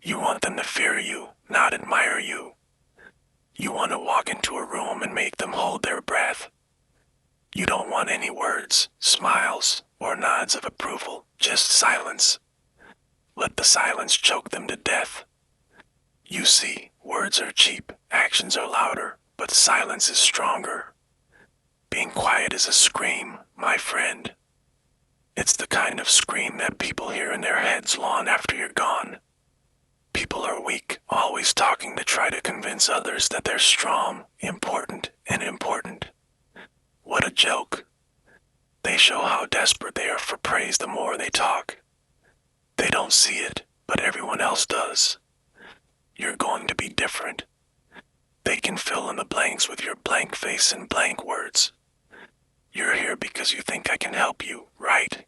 You want them to fear you, not admire you. You want to walk into a room and make them hold their breath. You don't want any words, smiles, or nods of approval, just silence. Let the silence choke them to death. You see, words are cheap, actions are louder, but silence is stronger. Being quiet is a scream, my friend. It's the kind of scream that people hear in their heads long after you're gone. People are weak, always talking to try to convince others that they're strong, important, and important. What a joke. They show how desperate they are for praise the more they talk. They don't see it, but everyone else does. You're going to be different. They can fill in the blanks with your blank face and blank words. You're here because you think I can help you, right?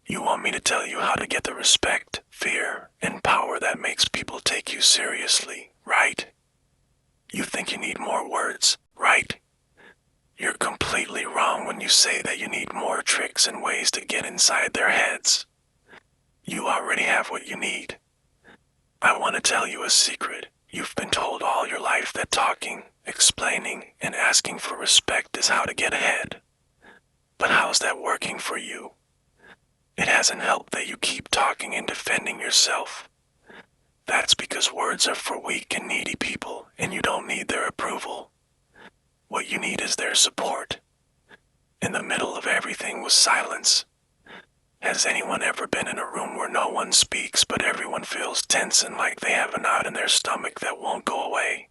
You want me to tell you how to get the respect, fear, and power that makes people take you seriously, right? You think you need more words, right? You're completely wrong when you say that you need more tricks and ways to get inside their heads. You already have what you need. I want to tell you a secret. You've been told all your life that talking, explaining, and asking for respect is how to get ahead. But how's that working for you? It hasn't helped that you keep talking and defending yourself. That's because words are for weak and needy people, and you don't need their approval. What you need is their support. In the middle of everything was silence. Has anyone ever been in a room where no one speaks but everyone feels tense and like they have a knot in their stomach that won't go away?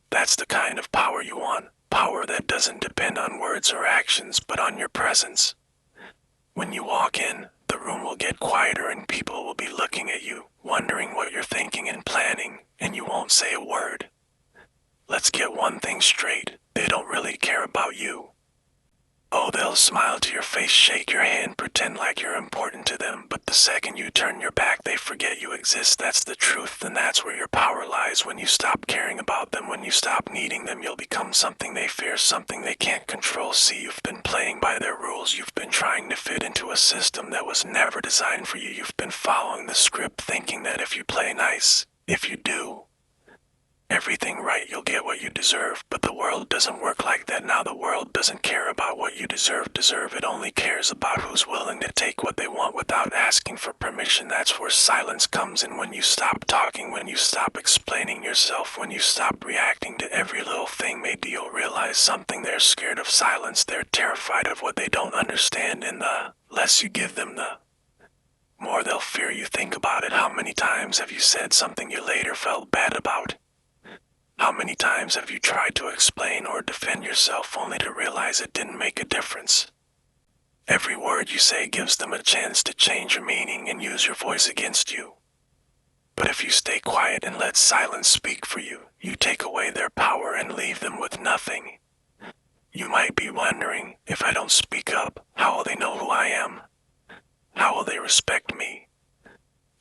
That's the kind of power you want, power that doesn't depend on words or actions but on your presence. When you walk in, the room will get quieter and people will be looking at you, wondering what you're thinking and planning, and you won't say a word. Let's get one thing straight, they don't really care about you. Oh, they'll smile to your face, shake your hand, pretend like you're important to them, but the second you turn your back, they forget you exist. That's the truth, and that's where your power lies. When you stop caring about them, when you stop needing them, you'll become something they fear, something they can't control. See, you've been playing by their rules. You've been trying to fit into a system that was never designed for you. You've been following the script, thinking that if you play nice, if you do everything right, you'll get what you deserve. But the world doesn't work like that. Now the world doesn't care about what you deserve. It only cares about who's willing to take what they want without asking for permission. That's where silence comes in. When you stop talking, when you stop explaining yourself, when you stop reacting to every little thing, maybe you'll realize something. They're scared of silence. They're terrified of what they don't understand, and the less you give them, the more they'll fear you. Think about it. How many times have you said something you later felt bad about? How many times have you tried to explain or defend yourself only to realize it didn't make a difference? Every word you say gives them a chance to change your meaning and use your voice against you. But if you stay quiet and let silence speak for you, you take away their power and leave them with nothing. You might be wondering, if I don't speak up, how will they know who I am? How will they respect me?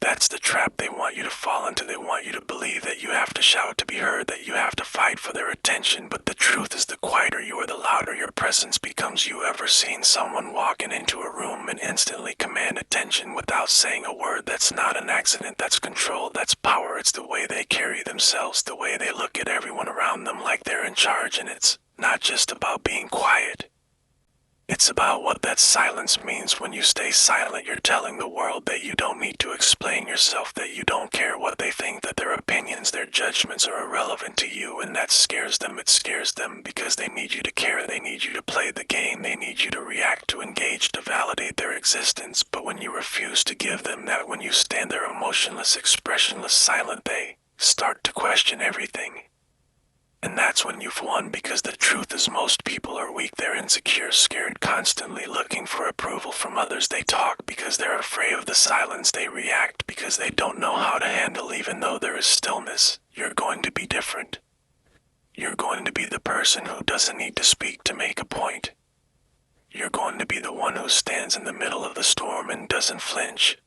That's the trap they want you to fall into. They want you to believe that you have to shout to be heard, that you have to fight for their attention. But the truth is, the quieter you are, the louder your presence becomes. You ever seen someone walking into a room and instantly command attention without saying a word? That's not an accident, that's control, that's power. It's the way they carry themselves, the way they look at everyone around them like they're in charge. And it's not just about being quiet. It's about what that silence means. When you stay silent, you're telling the world that you don't need to explain yourself, that you don't care what they think, that their opinions, their judgments are irrelevant to you, and that scares them. It scares them because they need you to care, they need you to play the game, they need you to react, to engage, to validate their existence. But when you refuse to give them that, when you stand there emotionless, expressionless, silent, they start to question everything. And that's when you've won, because the truth is most people are weak. They're insecure, scared, constantly looking for approval from others. They talk because they're afraid of the silence. They react because they don't know how to handle even though there is stillness. You're going to be different. You're going to be the person who doesn't need to speak to make a point. You're going to be the one who stands in the middle of the storm and doesn't flinch.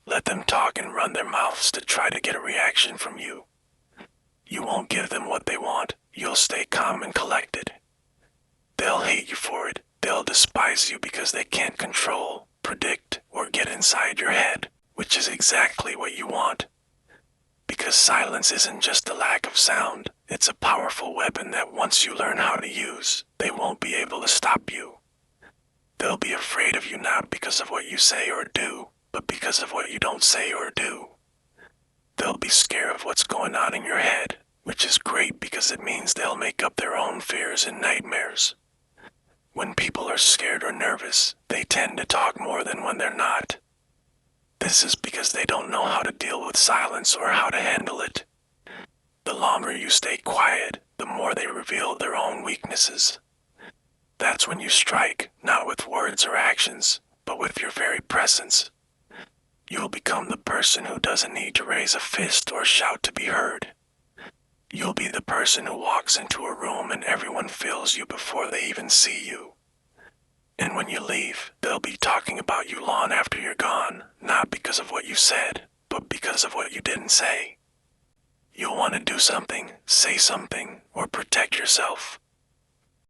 Let them talk and run their mouths to try to get a reaction from you. You won't give them what they want. You'll stay calm and collected. They'll hate you for it. They'll despise you because they can't control, predict, or get inside your head, which is exactly what you want. Because silence isn't just a lack of sound, it's a powerful weapon that once you learn how to use, they won't be able to stop you. They'll be afraid of you not because of what you say or do, but because of what you don't say or do. They'll be scared of what's going on in your head, which is great because it means they'll make up their own fears and nightmares. When people are scared or nervous, they tend to talk more than when they're not. This is because they don't know how to deal with silence or how to handle it. The longer you stay quiet, the more they reveal their own weaknesses. That's when you strike, not with words or actions, but with your very presence. You'll become the person who doesn't need to raise a fist or shout to be heard. You'll be the person who walks into a room and everyone feels you before they even see you. And when you leave, they'll be talking about you long after you're gone, not because of what you said, but because of what you didn't say. You'll want to do something, say something, or protect yourself.